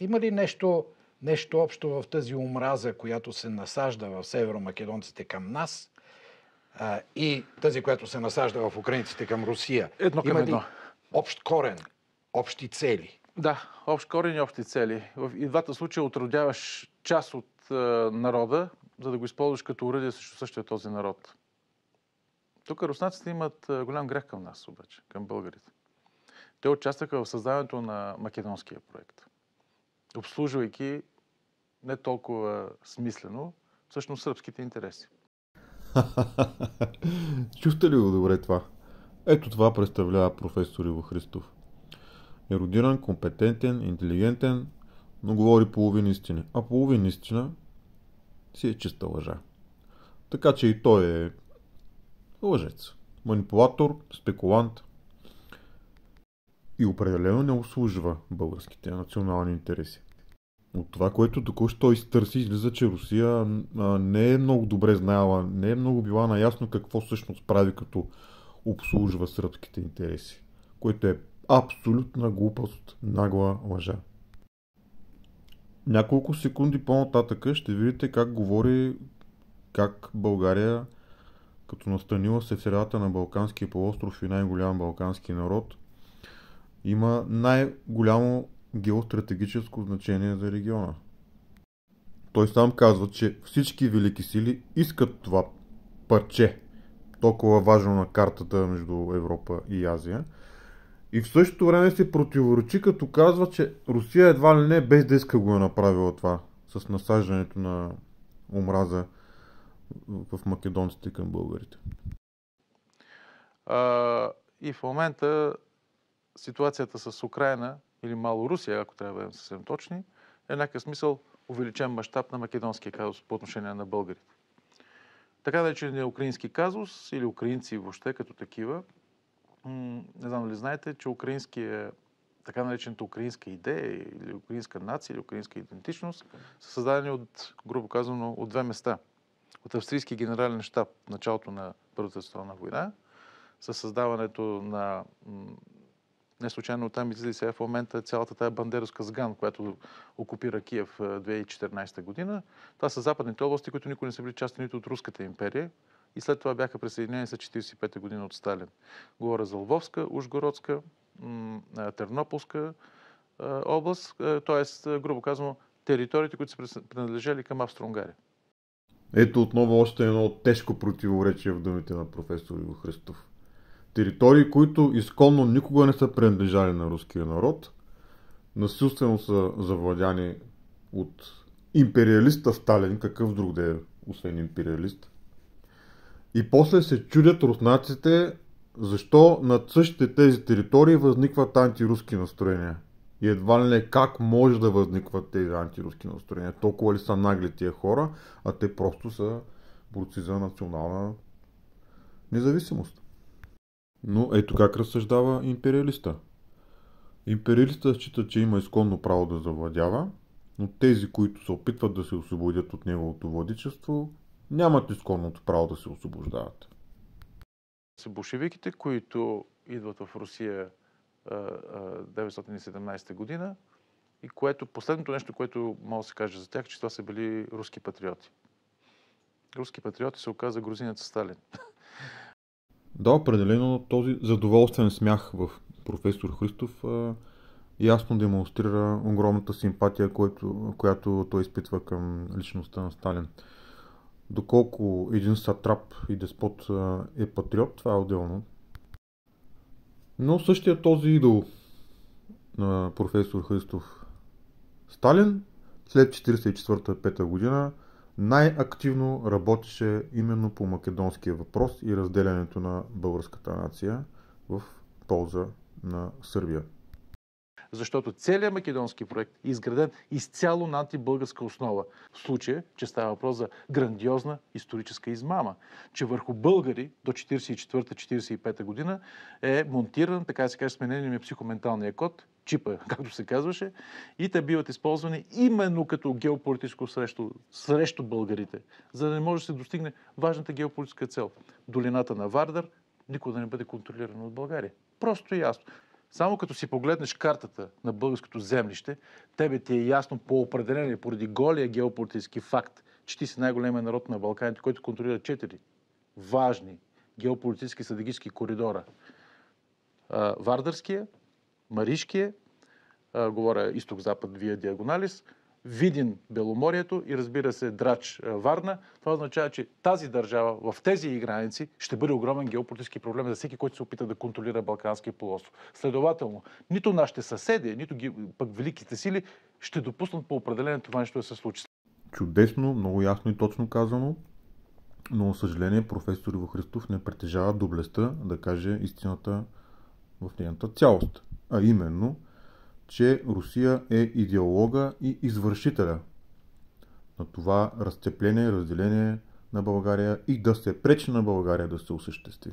Има ли нещо общо в тази омраза, която се насажда в северомакедонците към нас и тази, която се насажда в украинците към Русия? Едно към Има едно. ли общ корен, общи цели? Да, общ корен и общи цели. В двата случая отродяваш част от народа, за да го използваш като оръдие срещу същия този народ. Тук руснаците имат голям грех към нас, обаче, към българите. Те участваха в създаването на македонския проект, обслужвайки не толкова смислено, всъщност сръбските интереси. Чухте ли го добре това? Ето това представлява професор Иво Христов. Ерудиран, компетентен, интелигентен, но говори половин истини. А половин истина си е чиста лъжа. Така че и той е лъжец, манипулатор, спекулант и определено не обслужва българските национални интереси. От това, което току-що изтърси, излиза, че Русия не е много добре знаела, не е много била наясно какво всъщност прави, като обслужва сръбските интереси, което е абсолютна глупост, нагла лъжа. Няколко секунди по-нататък ще видите как говори как България, като настанила се в средата на Балканския полуостров и най-голям балкански народ, има най-голямо геостратегическо значение за региона. Той сам казва, че всички велики сили искат това парче, толкова важно на картата между Европа и Азия. И в същото време се противоречи, като казва, че Русия едва ли не без да иска го е направила това, с насаждането на омраза в македонците към българите. И в момента ситуацията с Украйна или Малорусия, ако трябва да бъдем съвсем точни, е някакъв смисъл увеличен мащаб на македонския казус по отношение на българите. Така нареченият украински казус или украинци въобще като такива, не знам дали знаете, че така наречената украинска идея или украинска нация или украинска идентичност са създадени от, грубо казано, от две места. От австрийски генерален щаб в началото на Първата световна война, със създаването на не случайно оттам излиза и сега в момента цялата тая бандеровска сган, която окупира Киев 2014 година. Това са западните области, които никога не са били части нито от Руската империя и след това бяха присъединени след 1945 година от Сталин. Говоря за Лвовска, Ужгородска, Тернополска област, т.е. грубо казано териториите, които са принадлежали към Австро-Унгария. Ето отново още едно тежко противоречие в думите на професор Иво Христов. Територии, които изконно никога не са принадлежали на руския народ, насилствено са завладяни от империалиста Сталин, какъв друг да е, освен империалист. И после се чудят руснаците, защо над същите тези територии възникват антируски настроения. И едва ли не как може да възникват тези антируски настроения. Толкова ли са нагли тия хора, а те просто са борци за национална независимост. Но ето как разсъждава империалиста. Империалиста счита, че има изконно право да завладява, но тези, които се опитват да се освободят от неговото владичество, нямат изконното право да се освобождават. Болшевиките, които идват в Русия 1917 година и което последното нещо, което мога да се каже за тях, че това са били руски патриоти. Руски патриоти се оказа грузинец Сталин. Да, определено този задоволствен смях в професор Христов ясно демонстрира огромната симпатия, която той изпитва към личността на Сталин. Доколко един сатрап и деспот е патриот, това е отделно. Но същия този идол на професор Христов Сталин след 1944-1945 година най-активно работеше именно по македонския въпрос и разделянето на българската нация в полза на Сърбия. Защото целият македонски проект е изграден изцяло на антибългарска основа. В случая, че става въпрос за грандиозна историческа измама, че върху българи до 1944-1945 година е монтиран, така да се каже, сменен им психоменталния код, чипа, както се казваше, и те биват използвани именно като геополитическо срещу българите, за да не може да се достигне важната геополитическа цел. Долината на Вардар никога да не бъде контролирана от България. Просто и ясно. Само като си погледнеш картата на българското землище, тебе ти е ясно по определение, поради голия геополитически факт, че ти си най-големият народ на Балканите, който контролира 4 важни геополитически стратегически коридора. Вардарския, Маришкия, говоря изток-запад вия диагоналис, Видин Беломорието и разбира се Драч Варна. Това означава, че тази държава в тези граници ще бъде огромен геополитически проблем за всеки, който се опита да контролира Балканския полуостров. Следователно, нито нашите съседи, нито пък великите сили ще допуснат по определение това нещо да се случи. Чудесно, много ясно и точно казано, но, за съжаление, професор Иво Христов не притежава доблестта да каже истината в нейната цялост. А именно, че Русия е идеолога и извършителя на това разцепление, разделение на България и да се пречи на България да се осъществи.